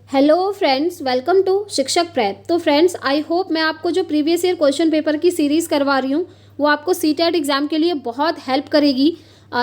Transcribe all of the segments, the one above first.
Hello friends, welcome to शिक्षक prep. तो friends, I hope मैं आपको जो प्रीवियस ईयर क्वेश्चन पेपर की सीरीज़ करवा रही हूँ वो आपको सीटेट एग्ज़ाम के लिए बहुत हेल्प करेगी।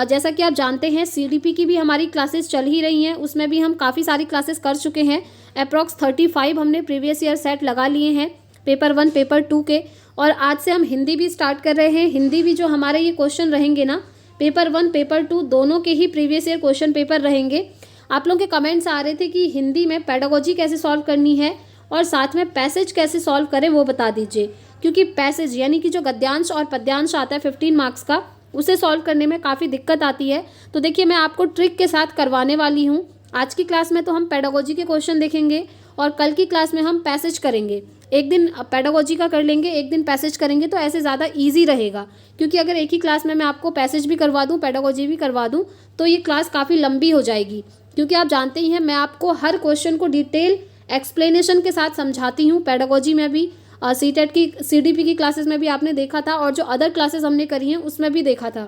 जैसा कि आप जानते हैं सीडीपी की भी हमारी क्लासेस चल ही रही हैं, उसमें भी हम काफ़ी सारी क्लासेस कर चुके हैं। अप्रॉक्स 35 हमने प्रीवियस ईयर सेट लगा लिए हैं पेपर 1 पेपर 2 के। और आज से हम हिंदी भी स्टार्ट कर रहे हैं। हिंदी भी जो हमारे ये क्वेश्चन रहेंगे ना, पेपर 1 पेपर 2 दोनों के ही प्रीवियस ईयर क्वेश्चन पेपर रहेंगे। आप लोगों के कमेंट्स आ रहे थे कि हिंदी में पेडागोजी कैसे सॉल्व करनी है और साथ में पैसेज कैसे सॉल्व करें वो बता दीजिए, क्योंकि पैसेज यानी कि जो गद्यांश और पद्यांश आता है 15 मार्क्स का, उसे सॉल्व करने में काफ़ी दिक्कत आती है। तो देखिए, मैं आपको ट्रिक के साथ करवाने वाली हूँ। आज की क्लास में तो हम पेडागोजी के क्वेश्चन देखेंगे और कल की क्लास में हम पैसेज करेंगे। एक दिन पेडागोजी का कर लेंगे, एक दिन पैसेज करेंगे, तो ऐसे ज़्यादा ईजी रहेगा। क्योंकि अगर एक ही क्लास में मैं आपको पैसेज भी करवा दूँ, पेडागोजी भी करवा दूँ, तो ये क्लास काफ़ी लंबी हो जाएगी। क्योंकि आप जानते ही हैं मैं आपको हर क्वेश्चन को डिटेल एक्सप्लेनेशन के साथ समझाती हूँ। पेडागोजी में भी, सीटेट की सीडीपी की क्लासेस में भी आपने देखा था और जो अदर क्लासेस हमने करी हैं उसमें भी देखा था।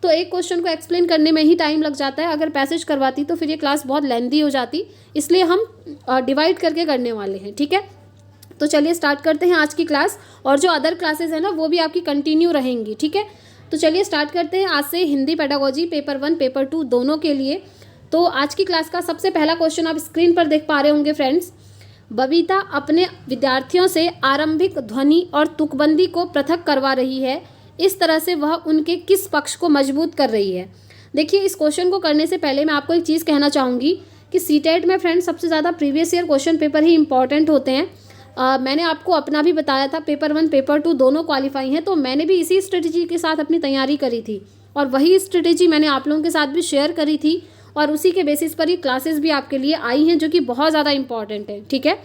तो एक क्वेश्चन को एक्सप्लेन करने में ही टाइम लग जाता है। अगर पैसेज करवाती तो फिर ये क्लास बहुत लेंथी हो जाती, इसलिए हम डिवाइड करके करने वाले हैं। ठीक है, तो चलिए स्टार्ट करते हैं आज की क्लास। और जो अदर क्लासेस हैं ना, वो भी आपकी कंटिन्यू रहेंगी। ठीक है, तो चलिए स्टार्ट करते हैं आज से हिंदी पेडागोजी पेपर 1 पेपर 2 दोनों के लिए। तो आज की क्लास का सबसे पहला क्वेश्चन आप स्क्रीन पर देख पा रहे होंगे फ्रेंड्स। बबीता अपने विद्यार्थियों से आरंभिक ध्वनि और तुकबंदी को पृथक करवा रही है। इस तरह से वह उनके किस पक्ष को मजबूत कर रही है? देखिए, इस क्वेश्चन को करने से पहले मैं आपको एक चीज़ कहना चाहूँगी कि सीटेट में फ्रेंड्स सबसे ज़्यादा प्रीवियस ईयर क्वेश्चन पेपर ही इंपॉर्टेंट होते हैं। मैंने आपको अपना भी बताया था, पेपर 1 पेपर 2 दोनों क्वालिफाई हैं, तो मैंने भी इसी स्ट्रेटेजी के साथ अपनी तैयारी करी थी और वही स्ट्रेटेजी मैंने आप लोगों के साथ भी शेयर करी थी और उसी के बेसिस पर ही क्लासेस भी आपके लिए आई हैं, जो कि बहुत ज़्यादा इंपॉर्टेंट है। ठीक है,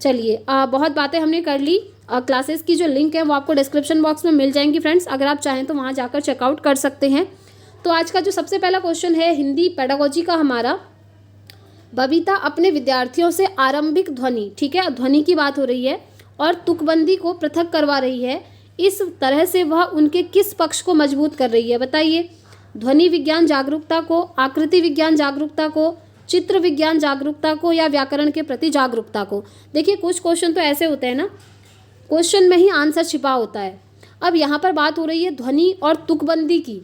चलिए बहुत बातें हमने कर ली। क्लासेस की जो लिंक है वो आपको डिस्क्रिप्शन बॉक्स में मिल जाएंगी फ्रेंड्स, अगर आप चाहें तो वहाँ जाकर चेकआउट कर सकते हैं। तो आज का जो सबसे पहला क्वेश्चन है हिंदी पेडागोजी का हमारा, बबीता अपने विद्यार्थियों से आरंभिक ध्वनि, ठीक है, ध्वनि की बात हो रही है, और तुकबंदी को पृथक करवा रही है। इस तरह से वह उनके किस पक्ष को मजबूत कर रही है? बताइए। ध्वनि विज्ञान जागरूकता को, आकृति विज्ञान जागरूकता को, चित्र विज्ञान जागरूकता को, या व्याकरण के प्रति जागरूकता को? देखिए, कुछ क्वेश्चन तो ऐसे होते हैं ना, क्वेश्चन में ही आंसर छिपा होता है। अब यहाँ पर बात हो रही है ध्वनि और तुकबंदी की,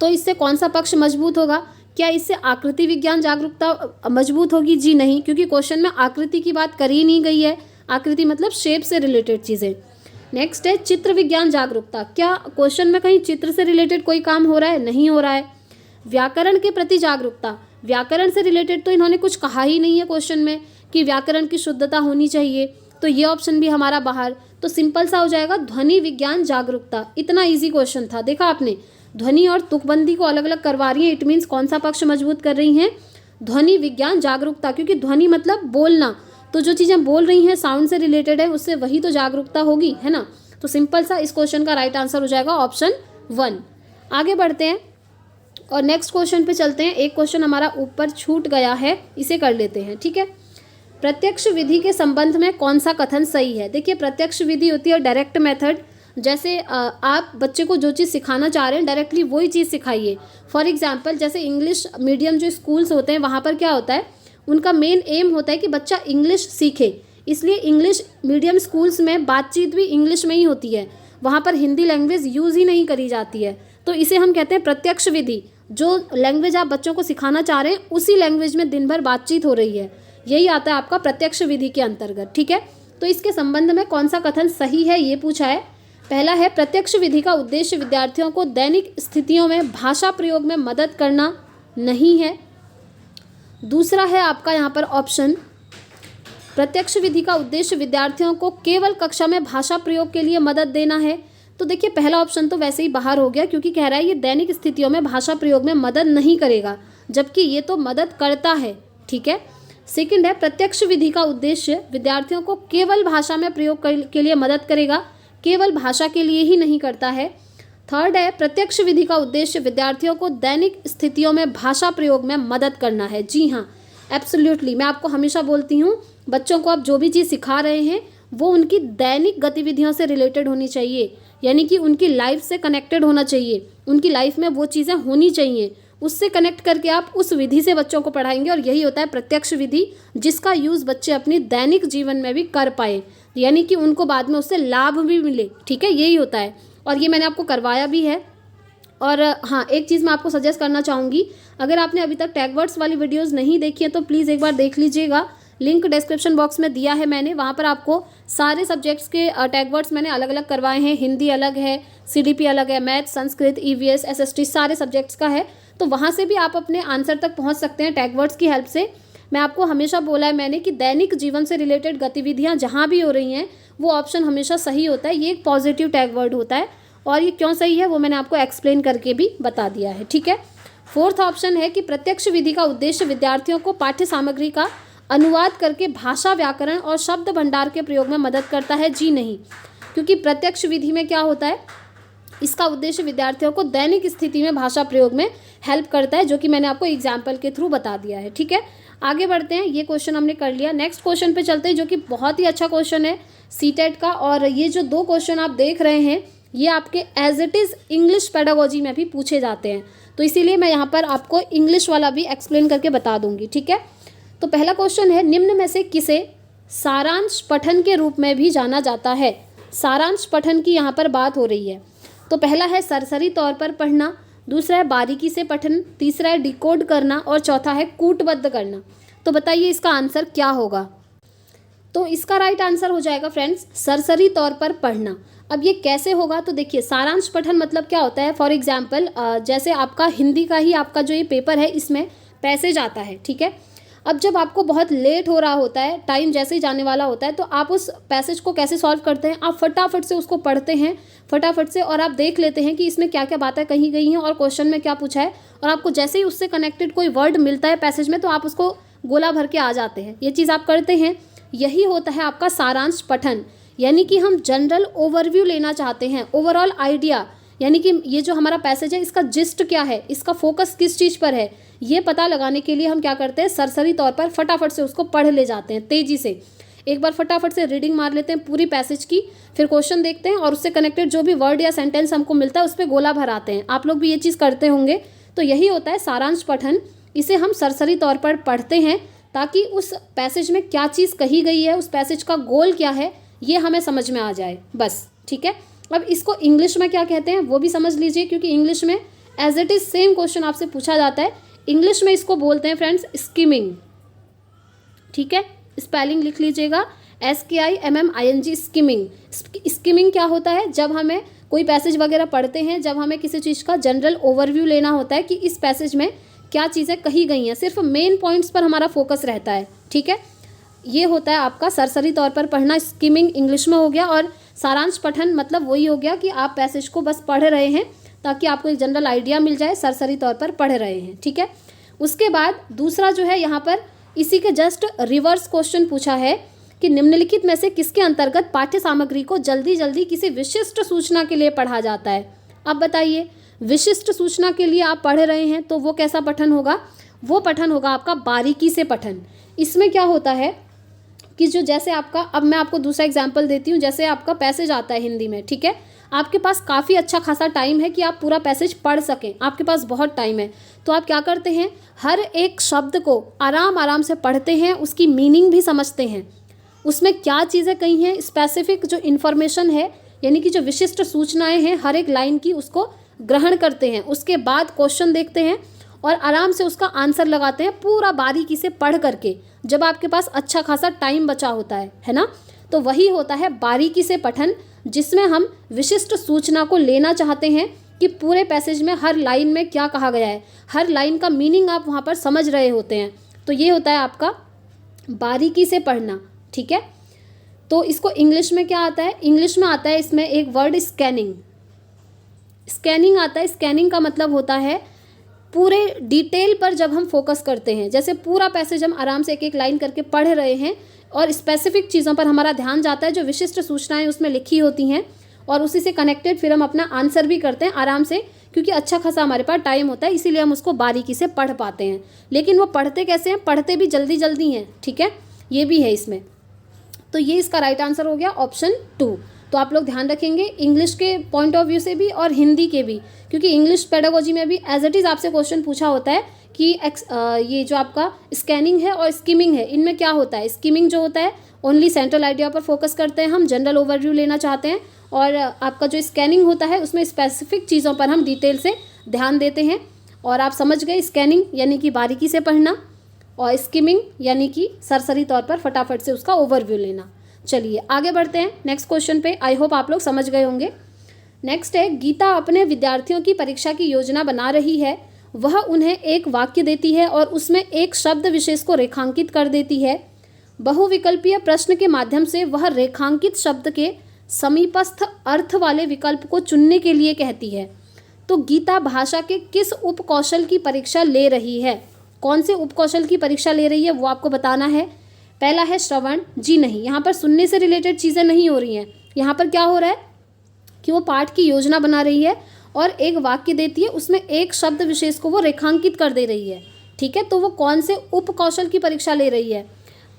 तो इससे कौन सा पक्ष मजबूत होगा? क्या इससे आकृति विज्ञान जागरूकता मजबूत होगी? जी नहीं, क्योंकि क्वेश्चन में आकृति की बात करी नहीं गई है। आकृति मतलब शेप से रिलेटेड चीज़ें। नेक्स्ट है चित्र विज्ञान जागरूकता। क्या क्वेश्चन में कहीं चित्र से रिलेटेड कोई काम हो रहा है? नहीं हो रहा है। व्याकरण के प्रति जागरूकता, व्याकरण से रिलेटेड तो इन्होंने कुछ कहा ही नहीं है क्वेश्चन में कि व्याकरण की शुद्धता होनी चाहिए, तो ये ऑप्शन भी हमारा बाहर। तो सिंपल सा हो जाएगा ध्वनि विज्ञान जागरूकता। इतना ईजी क्वेश्चन था। देखा आपने, ध्वनि और तुकबंदी को अलग अलग करवा रही है, इट मीन्स कौन सा पक्ष मजबूत कर रही हैं? ध्वनि विज्ञान जागरूकता, क्योंकि ध्वनि मतलब बोलना, तो जो चीज़ें बोल रही हैं साउंड से रिलेटेड है, उससे वही तो जागरूकता होगी, है ना। तो सिंपल सा इस क्वेश्चन का राइट आंसर हो जाएगा ऑप्शन 1। आगे बढ़ते हैं और नेक्स्ट क्वेश्चन पे चलते हैं। एक क्वेश्चन हमारा ऊपर छूट गया है, इसे कर लेते हैं। ठीक है, प्रत्यक्ष विधि के संबंध में कौन सा कथन सही है? देखिए, प्रत्यक्ष विधि होती है डायरेक्ट मेथड। जैसे आप बच्चे को जो चीज़ सिखाना चाह रहे हैं डायरेक्टली वही चीज़ सिखाइए। फॉर एग्जांपल, जैसे इंग्लिश मीडियम जो स्कूल्स होते हैं वहाँ पर क्या होता है, उनका मेन एम होता है कि बच्चा इंग्लिश सीखे, इसलिए इंग्लिश मीडियम स्कूल्स में बातचीत भी इंग्लिश में ही होती है, वहाँ पर हिंदी लैंग्वेज यूज़ ही नहीं करी जाती है। तो इसे हम कहते हैं प्रत्यक्ष विधि। जो लैंग्वेज आप बच्चों को सिखाना चाह रहे हैं उसी लैंग्वेज में दिन भर बातचीत हो रही है, यही आता है आपका प्रत्यक्ष विधि के अंतर्गत। ठीक है, तो इसके संबंध में कौन सा कथन सही है ये पूछा है। पहला है, प्रत्यक्ष विधि का उद्देश्य विद्यार्थियों को दैनिक स्थितियों में भाषा प्रयोग में मदद करना नहीं है। दूसरा है आपका यहाँ पर ऑप्शन, प्रत्यक्ष विधि का उद्देश्य विद्यार्थियों को केवल कक्षा में भाषा प्रयोग के लिए मदद देना है। तो देखिए, पहला ऑप्शन तो वैसे ही बाहर हो गया, क्योंकि कह रहा है ये दैनिक स्थितियों में भाषा प्रयोग में मदद नहीं करेगा, जबकि ये तो मदद करता है। ठीक है, सेकंड है, प्रत्यक्ष विधि का उद्देश्य विद्यार्थियों को केवल भाषा में प्रयोग के लिए मदद करेगा, केवल भाषा के लिए ही नहीं करता है। थर्ड है, प्रत्यक्ष विधि का उद्देश्य विद्यार्थियों को दैनिक स्थितियों में भाषा प्रयोग में मदद करना है। जी हाँ, एब्सोल्युटली, मैं आपको हमेशा बोलती हूँ, बच्चों को आप जो भी चीज़ सिखा रहे हैं वो उनकी दैनिक गतिविधियों से रिलेटेड होनी चाहिए, यानी कि उनकी लाइफ से कनेक्टेड होना चाहिए, उनकी लाइफ में वो चीज़ें होनी चाहिए, उससे कनेक्ट करके आप उस विधि से बच्चों को पढ़ाएंगे, और यही होता है प्रत्यक्ष विधि, जिसका यूज़ बच्चे अपनी दैनिक जीवन में भी कर पाए, यानी कि उनको बाद में उससे लाभ भी मिले। ठीक है, यही होता है, और ये मैंने आपको करवाया भी है। और हाँ, एक चीज़ मैं आपको सजेस्ट करना चाहूँगी, अगर आपने अभी तक टैग वर्ड्स वाली वीडियोस नहीं देखी है तो प्लीज़ एक बार देख लीजिएगा। लिंक डिस्क्रिप्शन बॉक्स में दिया है मैंने, वहाँ पर आपको सारे सब्जेक्ट्स के टैग वर्ड्स मैंने अलग अलग करवाए हैं। हिंदी अलग है, CDP अलग है, मैथ, संस्कृत, EVS, SST सारे सब्जेक्ट्स का है। तो वहाँ से भी आप अपने आंसर तक पहुँच सकते हैं टैग वर्ड्स की हेल्प से। मैं आपको हमेशा बोला है मैंने कि दैनिक जीवन से रिलेटेड गतिविधियाँ जहाँ भी हो रही हैं वो ऑप्शन हमेशा सही होता है। ये एक पॉजिटिव टैग वर्ड होता है, और ये क्यों सही है वो मैंने आपको एक्सप्लेन करके भी बता दिया है। ठीक है, फोर्थ ऑप्शन है कि प्रत्यक्ष विधि का उद्देश्य विद्यार्थियों को पाठ्य सामग्री का अनुवाद करके भाषा, व्याकरण और शब्द भंडार के प्रयोग में मदद करता है। जी नहीं, क्योंकि प्रत्यक्ष विधि में क्या होता है, इसका उद्देश्य विद्यार्थियों को दैनिक स्थिति में भाषा प्रयोग में हेल्प करता है, जो कि मैंने आपको एग्जाम्पल के थ्रू बता दिया है। ठीक है, आगे बढ़ते हैं, ये क्वेश्चन हमने कर लिया। नेक्स्ट क्वेश्चन पे चलते हैं, जो कि बहुत ही अच्छा क्वेश्चन है सीटेट का। और ये जो 2 क्वेश्चन आप देख रहे हैं ये आपके as it is English pedagogy में भी पूछे जाते हैं, तो इसीलिए मैं यहाँ पर आपको इंग्लिश वाला भी एक्सप्लेन करके बता दूंगी। ठीक है, तो पहला क्वेश्चन है, निम्न में से किसे सारांश पठन के रूप में भी जाना जाता है। सारांश पठन की यहाँ पर बात हो रही है। तो पहला है सरसरी तौर पर पढ़ना, दूसरा है बारीकी से पठन, तीसरा है डिकोड करना, और चौथा है कूटबद्ध करना। तो बताइए इसका आंसर क्या होगा। तो इसका राइट आंसर हो जाएगा फ्रेंड्स सरसरी तौर पर पढ़ना। अब ये कैसे होगा, तो देखिए सारांश पठन मतलब क्या होता है। फॉर एग्जाम्पल जैसे आपका हिंदी का ही आपका जो ये पेपर है इसमें पैसेज आता है। ठीक है, अब जब आपको बहुत लेट हो रहा होता है, टाइम जैसे ही जाने वाला होता है, तो आप उस पैसेज को कैसे सॉल्व करते हैं, आप फटाफट से उसको पढ़ते हैं फटाफट से, और आप देख लेते हैं कि इसमें क्या क्या बातें कही गई हैं और क्वेश्चन में क्या पूछा है, और आपको जैसे ही उससे कनेक्टेड कोई वर्ड मिलता है पैसेज में तो आप उसको गोला भर के आ जाते हैं। ये चीज़ आप करते हैं, यही होता है आपका सारांश पठन। यानी कि हम जनरल ओवरव्यू लेना चाहते हैं, ओवरऑल आइडिया, यानी कि ये जो हमारा पैसेज है इसका जिस्ट क्या है, इसका फोकस किस चीज़ पर है, ये पता लगाने के लिए हम क्या करते हैं, सरसरी तौर पर फटाफट से उसको पढ़ ले जाते हैं तेज़ी से। एक बार फटाफट से रीडिंग मार लेते हैं पूरी पैसेज की, फिर क्वेश्चन देखते हैं और उससे कनेक्टेड जो भी वर्ड या सेंटेंस हमको मिलता है उस पर गोला भराते हैं। आप लोग भी ये चीज़ करते होंगे। तो यही होता है सारांश पठन। इसे हम सरसरी तौर पर पढ़ते हैं ताकि उस पैसेज में क्या चीज़ कही गई है, उस पैसेज का गोल क्या है, ये हमें समझ में आ जाए बस। ठीक है, अब इसको इंग्लिश में क्या कहते हैं वो भी समझ लीजिए, क्योंकि इंग्लिश में as it is same question आपसे पूछा जाता है। इंग्लिश में इसको बोलते हैं फ्रेंड्स स्किमिंग। ठीक है, स्पेलिंग लिख लीजिएगा SKIMMING, स्किमिंग। स्किमिंग क्या होता है, जब हमें कोई पैसेज वगैरह पढ़ते हैं, जब हमें किसी चीज़ का जनरल ओवरव्यू लेना होता है कि इस पैसेज में क्या चीज़ें कही गई हैं, सिर्फ मेन पॉइंट्स पर हमारा फोकस रहता है। ठीक है, ये होता है आपका सरसरी तौर पर पढ़ना। स्किमिंग इंग्लिश में हो गया, और सारांश पठन मतलब वही हो गया कि आप पैसेज को बस पढ़ रहे हैं ताकि आपको एक जनरल आइडिया मिल जाए, सरसरी तौर पर पढ़ रहे हैं। ठीक है, उसके बाद दूसरा जो है यहाँ पर इसी के जस्ट रिवर्स क्वेश्चन पूछा है कि निम्नलिखित में से किसके अंतर्गत पाठ्य सामग्री को जल्दी जल्दी किसी विशिष्ट सूचना के लिए पढ़ा जाता है। अब बताइए, विशिष्ट सूचना के लिए आप पढ़ रहे हैं तो वो कैसा पठन होगा, वो पठन होगा आपका बारीकी से पठन। इसमें क्या होता है कि जो जैसे आपका, अब मैं आपको दूसरा एग्जाम्पल देती हूँ, जैसे आपका पैसेज आता है हिंदी में। ठीक है, आपके पास काफ़ी अच्छा खासा टाइम है कि आप पूरा पैसेज पढ़ सकें, आपके पास बहुत टाइम है, तो आप क्या करते हैं, हर एक शब्द को आराम आराम से पढ़ते हैं, उसकी मीनिंग भी समझते हैं, उसमें क्या चीज़ें कही हैं, स्पेसिफिक जो इन्फॉर्मेशन है यानी कि जो विशिष्ट सूचनाएं हैं हर एक लाइन की, उसको ग्रहण करते हैं। उसके बाद क्वेश्चन देखते हैं और आराम से उसका आंसर लगाते हैं पूरा बारीकी से पढ़ करके, जब आपके पास अच्छा खासा टाइम बचा होता है ना। तो वही होता है बारीकी से पठन, जिसमें हम विशिष्ट सूचना को लेना चाहते हैं कि पूरे पैसेज में हर लाइन में क्या कहा गया है, हर लाइन का मीनिंग आप वहाँ पर समझ रहे होते हैं। तो ये होता है आपका बारीकी से पढ़ना। ठीक है, तो इसको इंग्लिश में क्या आता है, इंग्लिश में आता है इसमें एक वर्ड स्कैनिंग। स्कैनिंग आता है, स्कैनिंग का मतलब होता है पूरे डिटेल पर जब हम फोकस करते हैं, जैसे पूरा पैसेज हम आराम से एक एक लाइन करके पढ़ रहे हैं और स्पेसिफिक चीज़ों पर हमारा ध्यान जाता है, जो विशिष्ट सूचनाएं उसमें लिखी होती हैं, और उसी से कनेक्टेड फिर हम अपना आंसर भी करते हैं आराम से, क्योंकि अच्छा खासा हमारे पास टाइम होता है, इसीलिए हम उसको बारीकी से पढ़ पाते हैं। लेकिन वो पढ़ते कैसे हैं, पढ़ते भी जल्दी जल्दी हैं। ठीक है, ये भी है इसमें। तो ये इसका राइट आंसर हो गया ऑप्शन 2। तो आप लोग ध्यान रखेंगे इंग्लिश के पॉइंट ऑफ व्यू से भी और हिंदी के भी, क्योंकि इंग्लिश पेडागोजी में भी एज इट इज़ आपसे क्वेश्चन पूछा होता है कि ये जो आपका स्कैनिंग है और स्किमिंग है, इनमें क्या होता है। स्किमिंग जो होता है ओनली सेंट्रल आइडिया पर फोकस करते हैं, हम जनरल ओवरव्यू लेना चाहते हैं, और आपका जो स्कैनिंग होता है उसमें स्पेसिफिक चीज़ों पर हम डिटेल से ध्यान देते हैं। और आप समझ गए, स्कैनिंग यानी कि बारीकी से पढ़ना, और स्किमिंग यानी कि सरसरी तौर पर फटाफट से उसका ओवरव्यू लेना। चलिए आगे बढ़ते हैं नेक्स्ट क्वेश्चन पे। आई होप आप लोग समझ गए होंगे। नेक्स्ट है, गीता अपने विद्यार्थियों की परीक्षा की योजना बना रही है। वह उन्हें एक वाक्य देती है और उसमें एक शब्द विशेष को रेखांकित कर देती है। बहुविकल्पीय प्रश्न के माध्यम से वह रेखांकित शब्द के समीपस्थ अर्थ वाले विकल्प को चुनने के लिए कहती है। तो गीता भाषा के किस उपकौशल की परीक्षा ले रही है? कौन से उपकौशल की परीक्षा ले रही है वो आपको बताना है। पहला है श्रवण। जी नहीं, यहाँ पर सुनने से रिलेटेड चीज़ें नहीं हो रही हैं। यहाँ पर क्या हो रहा है कि वो पाठ की योजना बना रही है और एक वाक्य देती है, उसमें एक शब्द विशेष को वो रेखांकित कर दे रही है। ठीक है, तो वो कौन से उपकौशल की परीक्षा ले रही है?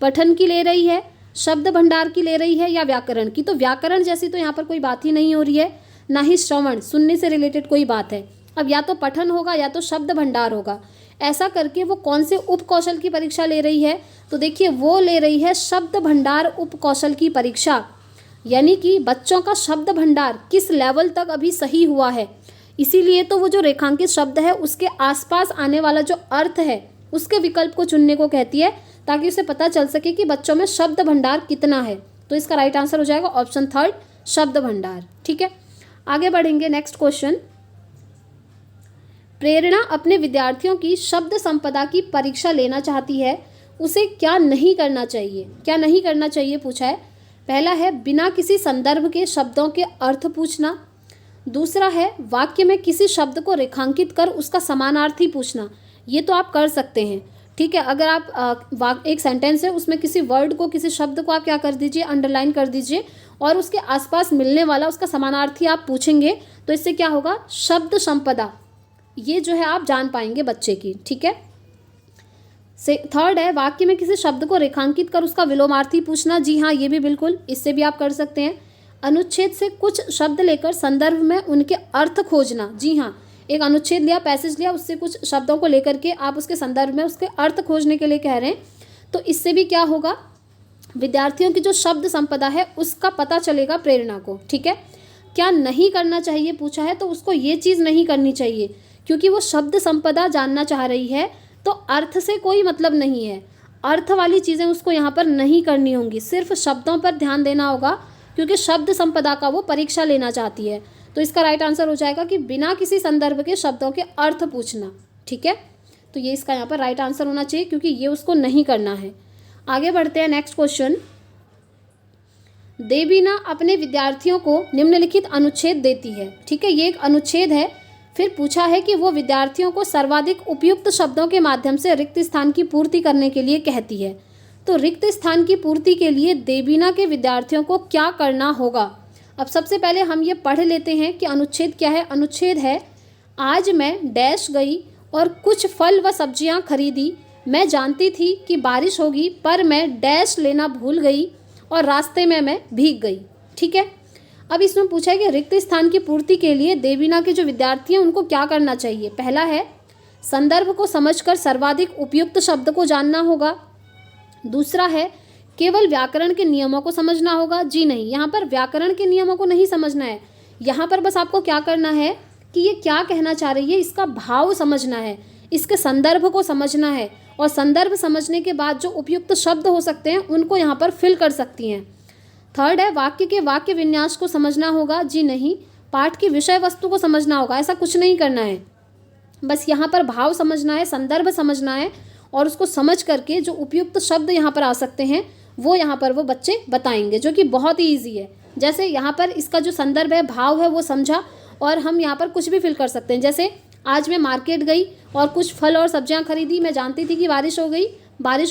पठन की ले रही है, शब्द भंडार की ले रही है, या व्याकरण की? तो व्याकरण जैसी तो यहाँ पर कोई बात ही नहीं हो रही है, ना ही श्रवण सुनने से रिलेटेड कोई बात है। अब या तो पठन होगा या तो शब्द भंडार होगा। ऐसा करके वो कौन से उपकौशल की परीक्षा ले रही है? तो देखिए वो ले रही है शब्द भंडार उपकौशल की परीक्षा, यानी कि बच्चों का शब्द भंडार किस लेवल तक अभी सही हुआ है। इसीलिए तो वो जो रेखांकित शब्द है उसके आसपास आने वाला जो अर्थ है उसके विकल्प को चुनने को कहती है, ताकि उसे पता चल सके कि बच्चों में शब्द भंडार कितना है। तो इसका राइट आंसर हो जाएगा ऑप्शन थर्ड, शब्द भंडार। ठीक है, आगे बढ़ेंगे। नेक्स्ट क्वेश्चन, प्रेरणा अपने विद्यार्थियों की शब्द संपदा की परीक्षा लेना चाहती है, उसे क्या नहीं करना चाहिए? क्या नहीं करना चाहिए पूछा है। पहला है बिना किसी संदर्भ के शब्दों के अर्थ पूछना। दूसरा है वाक्य में किसी शब्द को रेखांकित कर उसका समानार्थी पूछना। ये तो आप कर सकते हैं। ठीक है, अगर आप एक सेंटेंस है उसमें किसी वर्ड को, किसी शब्द को आप क्या कर दीजिए, अंडरलाइन कर दीजिए, और उसके आसपास मिलने वाला उसका समानार्थी आप पूछेंगे, तो इससे क्या होगा, शब्द संपदा ये जो है आप जान पाएंगे बच्चे की। ठीक है, थर्ड है वाक्य में किसी शब्द को रेखांकित कर उसका विलोमार्थी पूछना। जी हाँ, ये भी बिल्कुल, इससे भी आप कर सकते हैं। अनुच्छेद से कुछ शब्द लेकर संदर्भ में उनके अर्थ खोजना। जी हाँ, एक अनुच्छेद लिया, पैसेज लिया, उससे कुछ शब्दों को लेकर के आप उसके संदर्भ में उसके अर्थ खोजने के लिए कह रहे हैं, तो इससे भी क्या होगा, विद्यार्थियों की जो शब्द संपदा है उसका पता चलेगा प्रेरणा को। ठीक है, क्या नहीं करना चाहिए पूछा है, तो उसको ये चीज़ नहीं करनी चाहिए, क्योंकि वो शब्द संपदा जानना चाह रही है, तो अर्थ से कोई मतलब नहीं है। अर्थ वाली चीज़ें उसको यहाँ पर नहीं करनी होंगी, सिर्फ शब्दों पर ध्यान देना होगा, क्योंकि शब्द संपदा का वो परीक्षा लेना चाहती है। तो इसका राइट आंसर हो जाएगा कि बिना किसी संदर्भ के शब्दों के अर्थ पूछना। ठीक है, तो ये इसका यहाँ पर राइट आंसर होना चाहिए, क्योंकि ये उसको नहीं करना है। आगे बढ़ते हैं। नेक्स्ट क्वेश्चन, देवीना अपने विद्यार्थियों को निम्नलिखित अनुच्छेद देती है। ठीक है, ये एक अनुच्छेद है। फिर पूछा है कि वो विद्यार्थियों को सर्वाधिक उपयुक्त शब्दों के माध्यम से रिक्त स्थान की पूर्ति करने के लिए कहती है। तो रिक्त स्थान की पूर्ति के लिए देवीना के विद्यार्थियों को क्या करना होगा? अब सबसे पहले हम ये पढ़ लेते हैं कि अनुच्छेद क्या है। अनुच्छेद है, आज मैं डैश गई और कुछ फल व सब्जियां खरीदी। मैं जानती थी कि बारिश होगी, पर मैं डैश लेना भूल गई और रास्ते में मैं भीग गई। ठीक है, अब इसमें पूछा है कि रिक्त स्थान की पूर्ति के लिए देवीना के जो विद्यार्थी हैं उनको क्या करना चाहिए। पहला है संदर्भ को समझकर सर्वाधिक उपयुक्त शब्द को जानना होगा। दूसरा है केवल व्याकरण के नियमों को समझना होगा। जी नहीं, यहाँ पर व्याकरण के नियमों को नहीं समझना है, यहाँ पर बस आपको क्या करना है कि ये क्या कहना चाह रही है इसका भाव समझना है, इसके संदर्भ को समझना है, और संदर्भ समझने के बाद जो उपयुक्त शब्द हो सकते हैं उनको यहाँ पर फिल कर सकती हैं। थर्ड है वाक्य के वाक्य विन्यास को समझना होगा। जी नहीं, पाठ की विषय वस्तु को समझना होगा। ऐसा कुछ नहीं करना है, बस यहाँ पर भाव समझना है, संदर्भ समझना है, और उसको समझ करके जो उपयुक्त शब्द यहाँ पर आ सकते हैं वो यहाँ पर वो बच्चे बताएंगे, जो कि बहुत ही ईजी है। जैसे यहाँ पर इसका जो संदर्भ है, भाव है, वो समझा, और हम यहाँ पर कुछ भी फिल कर सकते हैं। जैसे आज मैं मार्केट गई और कुछ फल और सब्जियाँ खरीदी। मैं जानती थी कि बारिश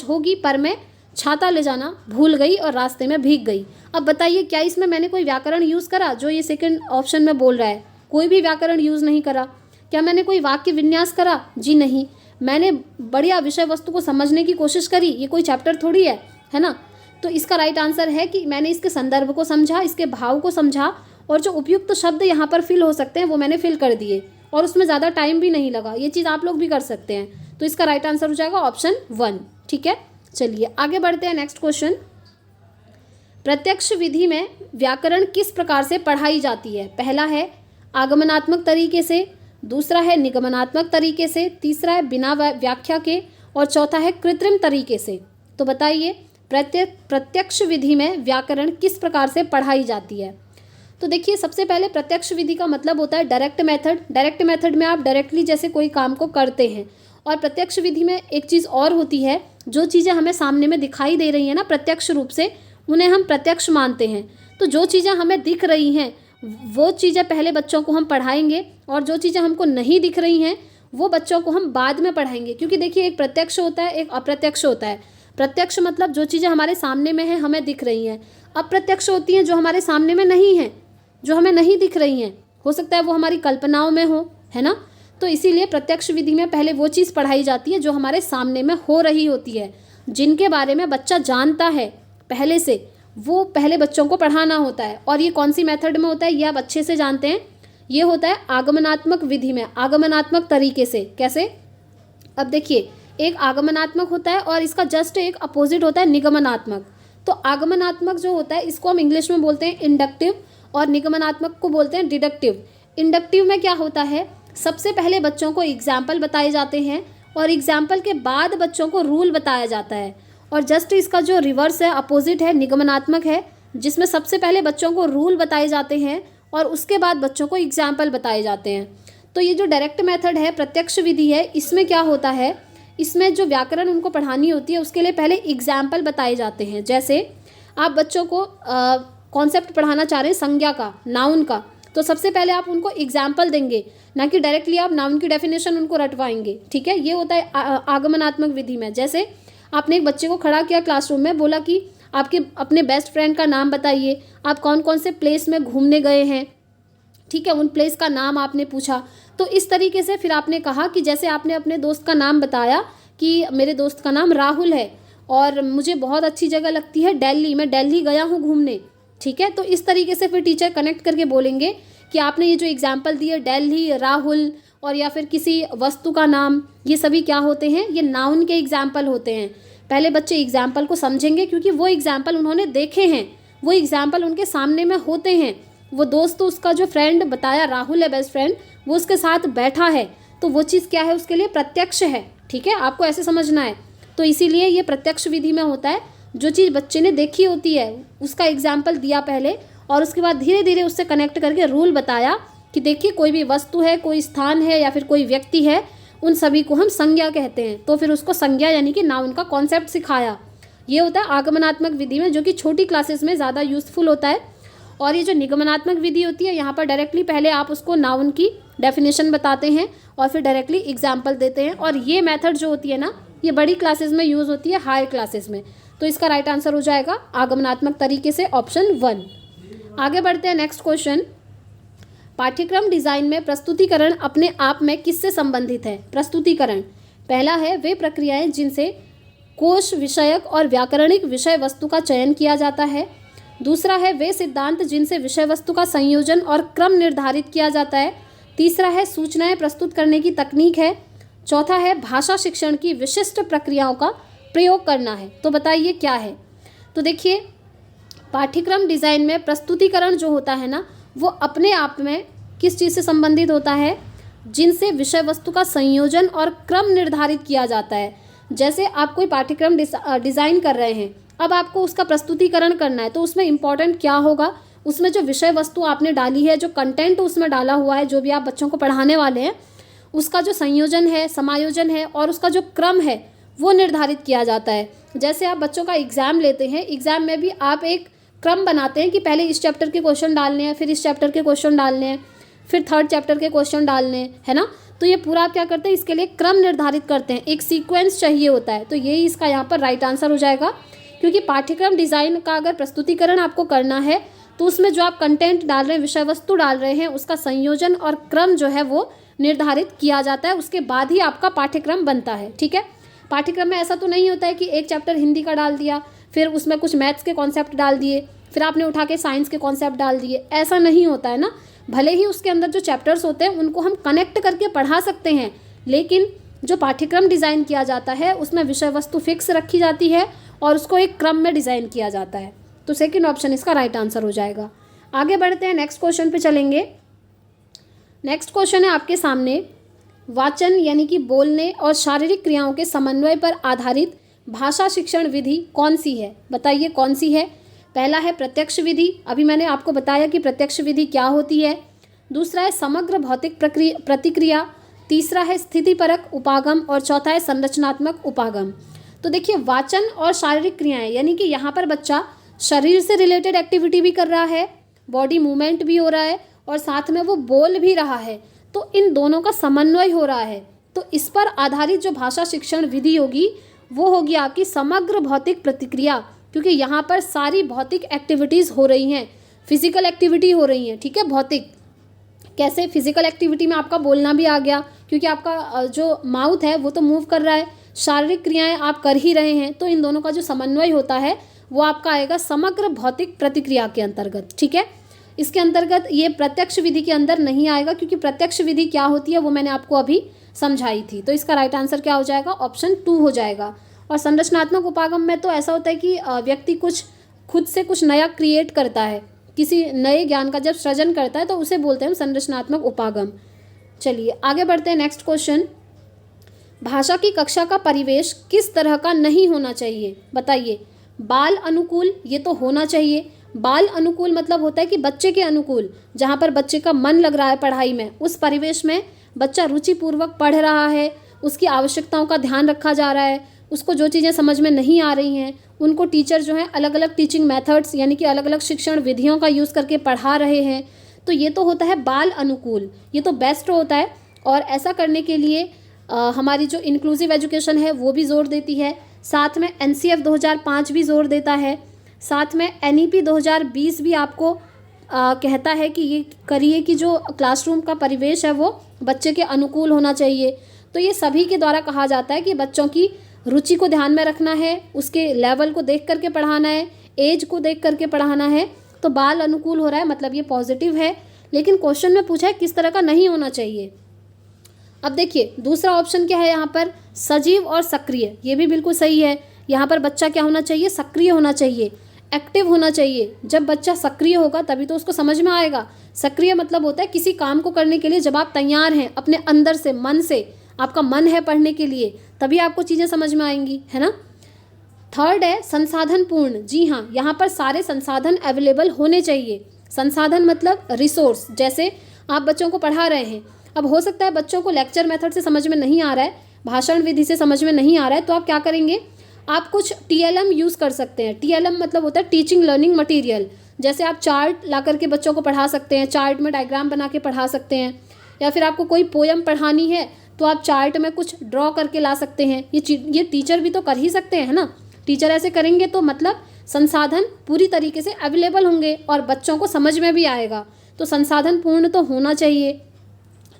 होगी, पर मैं छाता ले जाना भूल गई और रास्ते में भीग गई। अब बताइए, क्या इसमें मैंने कोई व्याकरण यूज़ करा? जो ये सेकंड ऑप्शन में बोल रहा है, कोई भी व्याकरण यूज़ नहीं करा। क्या मैंने कोई वाक्य विन्यास करा? जी नहीं, मैंने बढ़िया विषय वस्तु को समझने की कोशिश करी। ये कोई चैप्टर थोड़ी है ना। तो इसका राइट आंसर है कि मैंने इसके संदर्भ को समझा, इसके भाव को समझा, और जो उपयुक्त शब्द यहाँ पर फिल हो सकते हैं वो मैंने फिल कर दिए, और उसमें ज़्यादा टाइम भी नहीं लगा। ये चीज़ आप लोग भी कर सकते हैं। तो इसका राइट आंसर हो जाएगा ऑप्शन 1। ठीक है, चलिए आगे बढ़ते हैं। नेक्स्ट क्वेश्चन, प्रत्यक्ष विधि में व्याकरण किस प्रकार से पढ़ाई जाती है? पहला है आगमनात्मक तरीके से, दूसरा है निगमनात्मक तरीके से, तीसरा है बिना व्याख्या के, और चौथा है कृत्रिम तरीके से। तो बताइए प्रत्यक्ष विधि में व्याकरण किस प्रकार से पढ़ाई जाती है? तो देखिए, सबसे पहले प्रत्यक्ष विधि का मतलब होता है डायरेक्ट मेथड। डायरेक्ट मेथड में आप डायरेक्टली जैसे कोई काम को करते हैं, और प्रत्यक्ष विधि में एक चीज़ और होती है, जो चीज़ें हमें सामने में दिखाई दे रही हैं ना प्रत्यक्ष रूप से, उन्हें हम प्रत्यक्ष मानते हैं। तो जो चीज़ें हमें दिख रही हैं वो चीज़ें पहले बच्चों को हम पढ़ाएंगे, और जो चीज़ें हमको नहीं दिख रही हैं वो बच्चों को हम बाद में पढ़ाएंगे। क्योंकि देखिए, एक प्रत्यक्ष होता है, एक अप्रत्यक्ष होता है। प्रत्यक्ष मतलब जो चीज़ें हमारे सामने में हैं, हमें दिख रही हैं। अप्रत्यक्ष होती हैं जो हमारे सामने में नहीं हैं, जो हमें नहीं दिख रही हैं। हो सकता है वो हमारी कल्पनाओं में हो, है ना। तो इसीलिए प्रत्यक्ष विधि में पहले वो चीज़ पढ़ाई जाती है जो हमारे सामने में हो रही होती है, जिनके बारे में बच्चा जानता है पहले से, वो पहले बच्चों को पढ़ाना होता है। और ये कौन सी मेथड में होता है, ये आप अच्छे से जानते हैं। ये होता है आगमनात्मक विधि में, आगमनात्मक तरीके से। कैसे? अब देखिए, एक आगमनात्मक होता है और इसका जस्ट एक अपोजिट होता है निगमनात्मक। तो आगमनात्मक जो होता है इसको हम इंग्लिश में बोलते हैं इंडक्टिव, और निगमनात्मक को बोलते हैं डिडक्टिव। इंडक्टिव में क्या होता है, सबसे पहले बच्चों को एग्जाम्पल बताए जाते हैं, और एग्जाम्पल के बाद बच्चों को रूल बताया जाता है। और जस्ट इसका जो रिवर्स है, अपोजिट है, निगमनात्मक है, जिसमें सबसे पहले बच्चों को रूल बताए जाते हैं और उसके बाद बच्चों को एग्जाम्पल बताए जाते हैं। तो ये जो डायरेक्ट मेथड है, प्रत्यक्ष विधि है, इसमें क्या होता है, इसमें जो व्याकरण उनको पढ़ानी होती है उसके लिए पहले एग्जाम्पल बताए जाते हैं। जैसे आप बच्चों को कॉन्सेप्ट पढ़ाना चाह रहे हैं संज्ञा का, नाउन का, तो सबसे पहले आप उनको एग्जाम्पल देंगे, ना कि डायरेक्टली आप नाउन की डेफिनेशन उनको रटवाएंगे। ठीक है, ये होता है आगमनात्मक विधि में। जैसे आपने एक बच्चे को खड़ा किया क्लासरूम में, बोला कि आपके अपने बेस्ट फ्रेंड का नाम बताइए, आप कौन कौन से प्लेस में घूमने गए हैं। ठीक है, उन प्लेस का नाम आपने पूछा। तो इस तरीके से फिर आपने कहा कि जैसे आपने अपने दोस्त का नाम बताया कि मेरे दोस्त का नाम राहुल है और मुझे बहुत अच्छी जगह लगती है दिल्ली, मैं दिल्ली गया हूँ घूमने। ठीक है, तो इस तरीके से फिर टीचर कनेक्ट करके बोलेंगे कि आपने ये जो एग्जाम्पल दिए, दिल्ली, राहुल, और या फिर किसी वस्तु का नाम, ये सभी क्या होते हैं, ये नाउन के एग्जाम्पल होते हैं। पहले बच्चे एग्जाम्पल को समझेंगे क्योंकि वो एग्जाम्पल उन्होंने देखे हैं, वो एग्जाम्पल उनके सामने में होते हैं। वो दोस्त, तो उसका जो फ्रेंड बताया, राहुल है बेस्ट फ्रेंड, वो उसके साथ बैठा है, तो वो चीज़ क्या है, उसके लिए प्रत्यक्ष है। ठीक है, आपको ऐसे समझना है। तो इसीलिए ये प्रत्यक्ष विधि में होता है, जो चीज़ बच्चे ने देखी होती है उसका एग्जाम्पल दिया पहले, और उसके बाद धीरे धीरे उससे कनेक्ट करके रूल बताया कि देखिए कोई भी वस्तु है, कोई स्थान है या फिर कोई व्यक्ति है, उन सभी को हम संज्ञा कहते हैं। तो फिर उसको संज्ञा यानी कि नाउन का कॉन्सेप्ट सिखाया। ये होता है आगमनात्मक विधि में, जो कि छोटी क्लासेस में ज़्यादा यूज़फुल होता है। और ये जो निगमनात्मक विधि होती है, यहाँ पर डायरेक्टली पहले आप उसको नाउन की डेफिनेशन बताते हैं और फिर डायरेक्टली एग्जाम्पल देते हैं। और ये मेथड जो होती है ना, ये बड़ी क्लासेस में यूज़ होती है, हायर क्लासेस में। तो इसका राइट आंसर हो जाएगा आगमनात्मक तरीके से, ऑप्शन 1। आगे बढ़ते हैं। नेक्स्ट क्वेश्चन, पाठ्यक्रम डिज़ाइन में प्रस्तुतिकरण अपने आप में किससे संबंधित है? प्रस्तुतिकरण, पहला है वे प्रक्रियाएं जिनसे कोश विषयक और व्याकरणिक विषय वस्तु का चयन किया जाता है। दूसरा है वे सिद्धांत जिनसे विषय वस्तु का संयोजन और क्रम निर्धारित किया जाता है। तीसरा है सूचनाएं प्रस्तुत करने की तकनीक है। चौथा है भाषा शिक्षण की विशिष्ट प्रक्रियाओं का प्रयोग करना है। तो बताइए क्या है? तो देखिए, पाठ्यक्रम डिज़ाइन में प्रस्तुतिकरण जो होता है ना, वो अपने आप में किस चीज़ से संबंधित होता है? जिनसे विषय वस्तु का संयोजन और क्रम निर्धारित किया जाता है। जैसे आप कोई पाठ्यक्रम डिज़ाइन कर रहे हैं, अब आपको उसका प्रस्तुतिकरण करना है, तो उसमें इम्पॉर्टेंट क्या होगा? उसमें जो विषय वस्तु आपने डाली है, जो कंटेंट उसमें डाला हुआ है, जो भी आप बच्चों को पढ़ाने वाले हैं, उसका जो संयोजन है, समायोजन है और उसका जो क्रम है, वो निर्धारित किया जाता है। जैसे आप बच्चों का एग्ज़ाम लेते हैं, एग्ज़ाम में भी आप एक क्रम बनाते हैं कि पहले इस चैप्टर के क्वेश्चन डालने हैं, फिर इस चैप्टर के क्वेश्चन डालने हैं, फिर थर्ड चैप्टर के क्वेश्चन डालने हैं, है ना। तो ये पूरा आप क्या करते हैं, इसके लिए क्रम निर्धारित करते हैं, एक सीक्वेंस चाहिए होता है। तो यही इसका यहाँ पर राइट आंसर हो जाएगा, क्योंकि पाठ्यक्रम डिज़ाइन का अगर प्रस्तुतिकरण आपको करना है तो उसमें जो आप कंटेंट डाल रहे हैं, विषय वस्तु डाल रहे हैं, उसका संयोजन और क्रम जो है वो निर्धारित किया जाता है, उसके बाद ही आपका पाठ्यक्रम बनता है। ठीक है, पाठ्यक्रम में ऐसा तो नहीं होता है कि एक चैप्टर हिंदी का डाल दिया, फिर उसमें कुछ मैथ्स के कॉन्सेप्ट डाल दिए, फिर आपने उठा के साइंस के कॉन्सेप्ट डाल दिए, ऐसा नहीं होता है ना। भले ही उसके अंदर जो चैप्टर्स होते हैं उनको हम कनेक्ट करके पढ़ा सकते हैं, लेकिन जो पाठ्यक्रम डिज़ाइन किया जाता है उसमें विषय वस्तु फिक्स रखी जाती है और उसको एक क्रम में डिज़ाइन किया जाता है। तो सेकंड ऑप्शन इसका राइट आंसर हो जाएगा। आगे बढ़ते हैं, नेक्स्ट क्वेश्चन पे चलेंगे। नेक्स्ट क्वेश्चन है आपके सामने, वाचन यानी कि बोलने और शारीरिक क्रियाओं के समन्वय पर आधारित भाषा शिक्षण विधि कौन सी है? बताइए कौन सी है। पहला है प्रत्यक्ष विधि, अभी मैंने आपको बताया कि प्रत्यक्ष विधि क्या होती है। दूसरा है समग्र भौतिक प्रतिक्रिया, तीसरा है स्थितिपरक उपागम और चौथा है संरचनात्मक उपागम। तो देखिए, वाचन और शारीरिक क्रियाएं यानी कि यहाँ पर बच्चा शरीर से रिलेटेड एक्टिविटी भी कर रहा है, बॉडी मूवमेंट भी हो रहा है और साथ में वो बोल भी रहा है, तो इन दोनों का समन्वय हो रहा है। तो इस पर आधारित जो भाषा शिक्षण विधि होगी वो होगी आपकी समग्र भौतिक प्रतिक्रिया, क्योंकि यहाँ पर सारी भौतिक एक्टिविटीज़ हो रही हैं, फिजिकल एक्टिविटी हो रही हैं। ठीक है, भौतिक कैसे? फिजिकल एक्टिविटी में आपका बोलना भी आ गया, क्योंकि आपका जो माउथ है वो तो मूव कर रहा है, शारीरिक क्रियाएं आप कर ही रहे हैं, तो इन दोनों का जो समन्वय होता है वो आपका आएगा समग्र भौतिक प्रतिक्रिया के अंतर्गत। ठीक है, इसके अंतर्गत ये प्रत्यक्ष विधि के अंदर नहीं आएगा, क्योंकि प्रत्यक्ष विधि क्या होती है वो मैंने आपको अभी समझाई थी। तो इसका राइट आंसर क्या हो जाएगा? ऑप्शन 2 हो जाएगा। और संरचनात्मक उपागम में तो ऐसा होता है कि व्यक्ति कुछ खुद से कुछ नया क्रिएट करता है, किसी नए ज्ञान का जब सृजन करता है तो उसे बोलते हैं संरचनात्मक उपागम। चलिए आगे बढ़ते हैं, नेक्स्ट क्वेश्चन। भाषा की कक्षा का परिवेश किस तरह का नहीं होना चाहिए? बताइए। बाल अनुकूल, ये तो होना चाहिए। बाल अनुकूल मतलब होता है कि बच्चे के अनुकूल, जहाँ पर बच्चे का मन लग रहा है पढ़ाई में, उस परिवेश में बच्चा रुचिपूर्वक पढ़ रहा है, उसकी आवश्यकताओं का ध्यान रखा जा रहा है, उसको जो चीज़ें समझ में नहीं आ रही हैं उनको टीचर जो है अलग अलग टीचिंग मेथड्स यानी कि अलग अलग शिक्षण विधियों का यूज़ करके पढ़ा रहे हैं, तो ये तो होता है बाल अनुकूल, ये तो बेस्ट होता है। और ऐसा करने के लिए हमारी जो इंक्लूसिव एजुकेशन है वो भी जोर देती है, साथ में NCF 2005 भी जोर देता है, साथ में NEP 2020 भी आपको कहता है कि ये करिए कि जो क्लासरूम का परिवेश है वो बच्चे के अनुकूल होना चाहिए। तो ये सभी के द्वारा कहा जाता है कि बच्चों की रुचि को ध्यान में रखना है, उसके लेवल को देख करके पढ़ाना है, एज को देख करके पढ़ाना है। तो बाल अनुकूल हो रहा है मतलब ये पॉजिटिव है, लेकिन क्वेश्चन में पूछा है किस तरह का नहीं होना चाहिए। अब देखिए दूसरा ऑप्शन क्या है यहाँ पर, सजीव और सक्रिय, ये भी बिल्कुल सही है। यहाँ पर बच्चा क्या होना चाहिए? सक्रिय होना चाहिए, एक्टिव होना चाहिए। जब बच्चा सक्रिय होगा तभी तो उसको समझ में आएगा। सक्रिय मतलब होता है किसी काम को करने के लिए जब आप तैयार हैं अपने अंदर से, मन से, आपका मन है पढ़ने के लिए, तभी आपको चीज़ें समझ में आएंगी, है ना। थर्ड है संसाधन पूर्ण। जी हाँ, यहाँ पर सारे संसाधन अवेलेबल होने चाहिए। संसाधन मतलब रिसोर्स, जैसे आप बच्चों को पढ़ा रहे हैं, अब हो सकता है बच्चों को लेक्चर मेथड से समझ में नहीं आ रहा है, भाषण विधि से समझ में नहीं आ रहा है, तो आप क्या करेंगे? आप कुछ TLM यूज़ कर सकते हैं। TLM मतलब होता है टीचिंग लर्निंग मटीरियल। जैसे आप चार्ट ला करके बच्चों को पढ़ा सकते हैं, चार्ट में डायग्राम बना के पढ़ा सकते हैं, या फिर आपको कोई पोयम पढ़ानी है तो आप चार्ट में कुछ ड्रॉ करके ला सकते हैं। ये टीचर भी तो कर ही सकते हैं, है ना। टीचर ऐसे करेंगे तो मतलब संसाधन पूरी तरीके से अवेलेबल होंगे और बच्चों को समझ में भी आएगा। तो संसाधन पूर्ण तो होना चाहिए,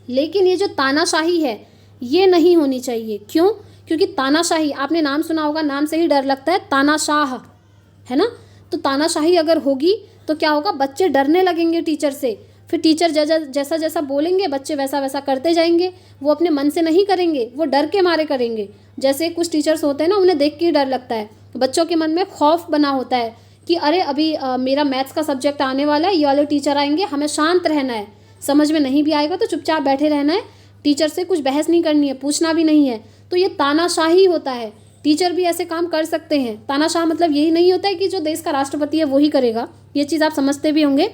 लेकिन ये जो तानाशाही है ये नहीं होनी चाहिए। क्यों? क्योंकि तानाशाही, आपने नाम सुना होगा, नाम से ही डर लगता है, तानाशाह, है ना। तो तानाशाही अगर होगी तो क्या होगा? बच्चे डरने लगेंगे टीचर से, फिर टीचर जैसा जैसा बोलेंगे बच्चे वैसा वैसा करते जाएंगे। वो अपने मन से नहीं करेंगे, वो डर के मारे करेंगे। जैसे कुछ टीचर्स होते हैं ना, उन्हें देख के ही डर लगता है, बच्चों के मन में खौफ बना होता है कि अरे अभी मेरा मैथ्स का सब्जेक्ट आने वाला है, ये वाले टीचर आएंगे, हमें शांत रहना है, समझ में नहीं भी आएगा तो चुपचाप बैठे रहना है, टीचर से कुछ बहस नहीं करनी है, पूछना भी नहीं है। तो ये तानाशाही होता है। टीचर भी ऐसे काम कर सकते हैं। तानाशाह मतलब यही नहीं होता है कि जो देश का राष्ट्रपति है वही करेगा, ये चीज़ आप समझते भी होंगे।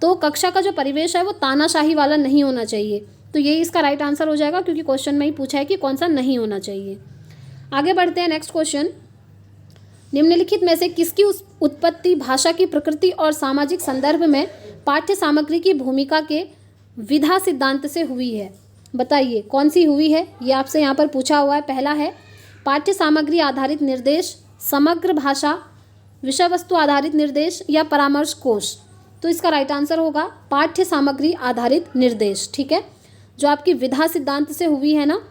तो कक्षा का जो परिवेश है वो तानाशाही वाला नहीं होना चाहिए। तो ये इसका राइट आंसर हो जाएगा, क्योंकि क्वेश्चन में ही पूछा है कि कौन सा नहीं होना चाहिए। आगे बढ़ते हैं, नेक्स्ट क्वेश्चन। निम्नलिखित में से किसकी उत्पत्ति भाषा की प्रकृति और सामाजिक संदर्भ में पाठ्य सामग्री की भूमिका के विधा सिद्धांत से हुई है? बताइए कौन सी हुई है, ये आपसे यहाँ पर पूछा हुआ है। पहला है पाठ्य सामग्री आधारित निर्देश, समग्र भाषा, विषय वस्तु आधारित निर्देश या परामर्श कोश। तो इसका राइट आंसर होगा पाठ्य सामग्री आधारित निर्देश। ठीक है, जो आपकी विधा सिद्धांत से हुई है ना।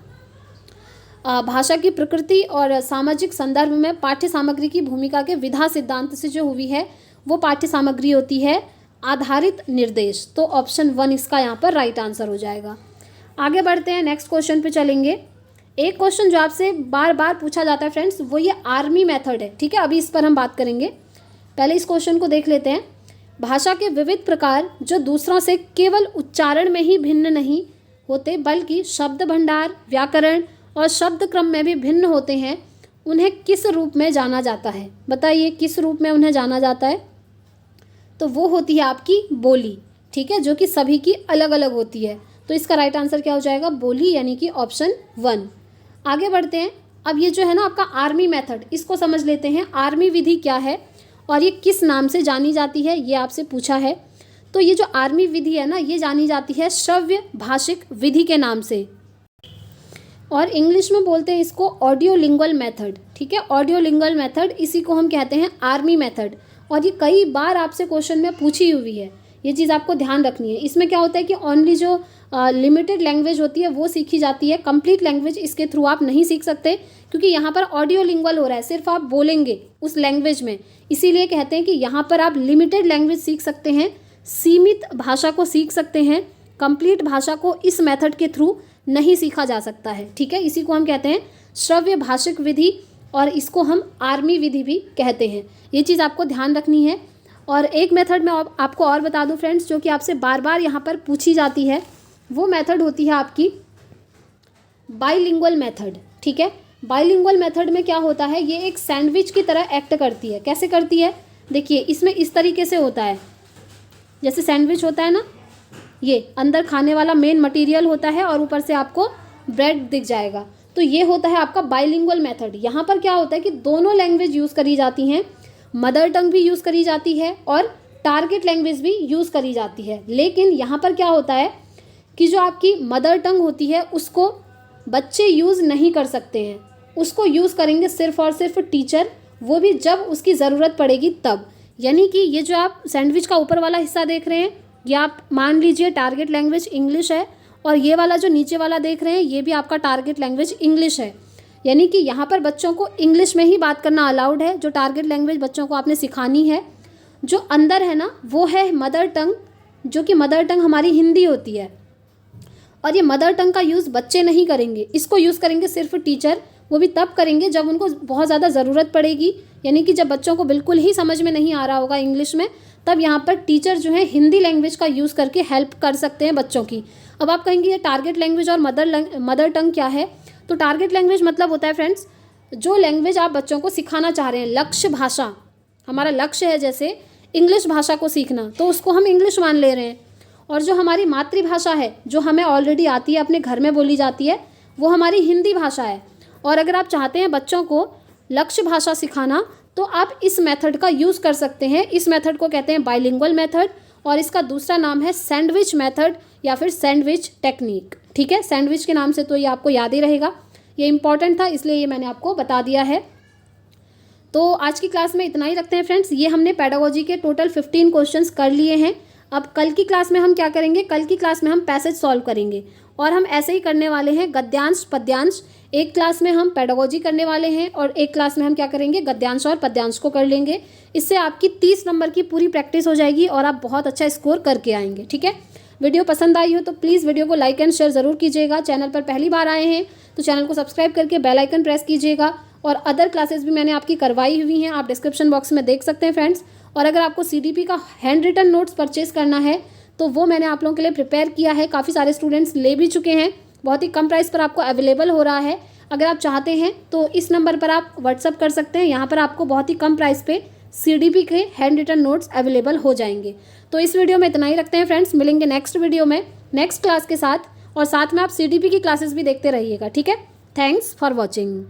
भाषा की प्रकृति और सामाजिक संदर्भ में पाठ्य सामग्री की भूमिका के विधा सिद्धांत से जो हुई है वो पाठ्य सामग्री होती है आधारित निर्देश। तो ऑप्शन 1 इसका यहाँ पर राइट आंसर हो जाएगा। आगे बढ़ते हैं, नेक्स्ट क्वेश्चन पे चलेंगे। एक क्वेश्चन जो आपसे बार बार पूछा जाता है फ्रेंड्स, वो ये आर्मी मेथड है, ठीक है। अभी इस पर हम बात करेंगे, पहले इस क्वेश्चन को देख लेते हैं। भाषा के विविध प्रकार जो दूसरों से केवल उच्चारण में ही भिन्न नहीं होते बल्कि शब्द भंडार, व्याकरण और शब्द क्रम में भी भिन्न होते हैं, उन्हें किस रूप में जाना जाता है? बताइए किस रूप में उन्हें जाना जाता है? तो वो होती है आपकी बोली, ठीक है, जो कि सभी की अलग अलग होती है। तो इसका राइट आंसर क्या हो जाएगा? बोली, यानी कि ऑप्शन 1। आगे बढ़ते हैं। अब ये जो है ना आपका आर्मी मेथड, इसको समझ लेते हैं। आर्मी विधि क्या है और ये किस नाम से जानी जाती है, ये आपसे पूछा है। तो ये जो आर्मी विधि है ना, ये जानी जाती है श्रव्य भाषिक विधि के नाम से, और इंग्लिश में बोलते हैं इसको ऑडियो लिंगुअल मेथड, ठीक है। ऑडियो लिंगुअल मेथड, इसी को हम कहते हैं आर्मी मेथड। और ये कई बार आपसे क्वेश्चन में पूछी हुई है, ये चीज़ आपको ध्यान रखनी है। इसमें क्या होता है कि ओनली जो लिमिटेड लैंग्वेज होती है वो सीखी जाती है, कंप्लीट लैंग्वेज इसके थ्रू आप नहीं सीख सकते, क्योंकि यहाँ पर ऑडियो लिंगुअल हो रहा है, सिर्फ आप बोलेंगे उस लैंग्वेज में। इसीलिए कहते हैं कि यहाँ पर आप लिमिटेड लैंग्वेज सीख सकते हैं, सीमित भाषा को सीख सकते हैं, कंप्लीट भाषा को इस मेथड के थ्रू नहीं सीखा जा सकता है, ठीक है। इसी को हम कहते हैं श्रव्य भाषिक विधि, और इसको हम आर्मी विधि भी कहते हैं। ये चीज़ आपको ध्यान रखनी है। और एक मेथड मैं आपको और बता दूं फ्रेंड्स, जो कि आपसे बार बार यहाँ पर पूछी जाती है, वो मेथड होती है आपकी बाइलिंगुअल मेथड, ठीक है। बाइलिंगुअल मेथड में क्या होता है, ये एक सैंडविच की तरह एक्ट करती है। कैसे करती है? देखिए, इसमें इस तरीके से होता है, जैसे सैंडविच होता है ना, ये अंदर खाने वाला मेन मटेरियल होता है और ऊपर से आपको ब्रेड दिख जाएगा। तो ये होता है आपका बाइलिंगुअल मेथड। यहाँ पर क्या होता है कि दोनों लैंग्वेज यूज़ करी जाती हैं, मदर टंग भी यूज़ करी जाती है और टारगेट लैंग्वेज भी यूज़ करी जाती है। लेकिन यहाँ पर क्या होता है कि जो आपकी मदर टंग होती है उसको बच्चे यूज़ नहीं कर सकते हैं, उसको यूज़ करेंगे सिर्फ और सिर्फ टीचर, वो भी जब उसकी ज़रूरत पड़ेगी तब। यानी कि ये जो आप सैंडविच का ऊपर वाला हिस्सा देख रहे हैं, ये आप मान लीजिए टारगेट लैंग्वेज इंग्लिश है, और ये वाला जो नीचे वाला देख रहे हैं ये भी आपका टारगेट लैंग्वेज इंग्लिश है। यानी कि यहाँ पर बच्चों को इंग्लिश में ही बात करना अलाउड है, जो टारगेट लैंग्वेज बच्चों को आपने सिखानी है। जो अंदर है ना वो है मदर टंग, जो कि मदर टंग हमारी हिंदी होती है, और ये मदर टंग का यूज़ बच्चे नहीं करेंगे, इसको यूज़ करेंगे सिर्फ टीचर, वो भी तब करेंगे जब उनको बहुत ज़्यादा ज़रूरत पड़ेगी। यानी कि जब बच्चों को बिल्कुल ही समझ में नहीं आ रहा होगा इंग्लिश में, तब यहाँ पर टीचर जो है हिंदी लैंग्वेज का यूज़ करके हेल्प कर सकते हैं बच्चों की। अब आप कहेंगे ये टारगेट लैंग्वेज और मदर टंग क्या है? तो टारगेट लैंग्वेज मतलब होता है फ्रेंड्स, जो लैंग्वेज आप बच्चों को सिखाना चाह रहे हैं, लक्ष्य भाषा, हमारा लक्ष्य है जैसे इंग्लिश भाषा को सीखना, तो उसको हम इंग्लिश मान ले रहे हैं। और जो हमारी मातृभाषा है, जो हमें ऑलरेडी आती है, अपने घर में बोली जाती है, वो हमारी हिंदी भाषा है। और अगर आप चाहते हैं बच्चों को लक्ष्य भाषा सिखाना, तो आप इस मेथड का यूज़ कर सकते हैं। इस मेथड को कहते हैं बाइलिंगुअल मेथड, और इसका दूसरा नाम है सैंडविच मेथड या फिर सैंडविच टेक्निक, ठीक है। सैंडविच के नाम से तो ये आपको याद ही रहेगा, ये इंपॉर्टेंट था इसलिए ये मैंने आपको बता दिया है। तो आज की क्लास में इतना ही रखते हैं फ्रेंड्स। ये हमने पेडागोजी के टोटल 15 क्वेश्चंस कर लिए हैं। अब कल की क्लास में हम क्या करेंगे? कल की क्लास में हम पैसेज सॉल्व करेंगे, और हम ऐसे ही करने वाले हैं गद्यांश पद्यांश। एक क्लास में हम पेडागोजी करने वाले हैं और एक क्लास में हम क्या करेंगे? गद्यांश और पद्यांश को कर लेंगे। इससे आपकी 30 नंबर की पूरी प्रैक्टिस हो जाएगी और आप बहुत अच्छा स्कोर करके आएंगे, ठीक है। वीडियो पसंद आई हो तो प्लीज़ वीडियो को लाइक एंड शेयर ज़रूर कीजिएगा। चैनल पर पहली बार आए हैं तो चैनल को सब्सक्राइब करके बेल आइकन प्रेस कीजिएगा। और अदर क्लासेस भी मैंने आपकी करवाई हुई हैं, आप डिस्क्रिप्शन बॉक्स में देख सकते हैं फ्रेंड्स। और अगर आपको CDP का हैंड रिटन नोट्स परचेज करना है तो वो मैंने आप लोगों के लिए प्रिपेयर किया है, काफ़ी सारे स्टूडेंट्स ले भी चुके हैं, बहुत ही कम प्राइस पर आपको अवेलेबल हो रहा है। अगर आप चाहते हैं तो इस नंबर पर आप व्हाट्सअप कर सकते हैं, यहाँ पर आपको बहुत ही कम प्राइस पे CDP के हैंड रिटन नोट्स अवेलेबल हो जाएंगे। तो इस वीडियो में इतना ही रखते हैं फ्रेंड्स, मिलेंगे नेक्स्ट वीडियो में नेक्स्ट क्लास के साथ, और साथ में आप CDP की क्लासेस भी देखते रहिएगा, ठीक है। Thanks for watching.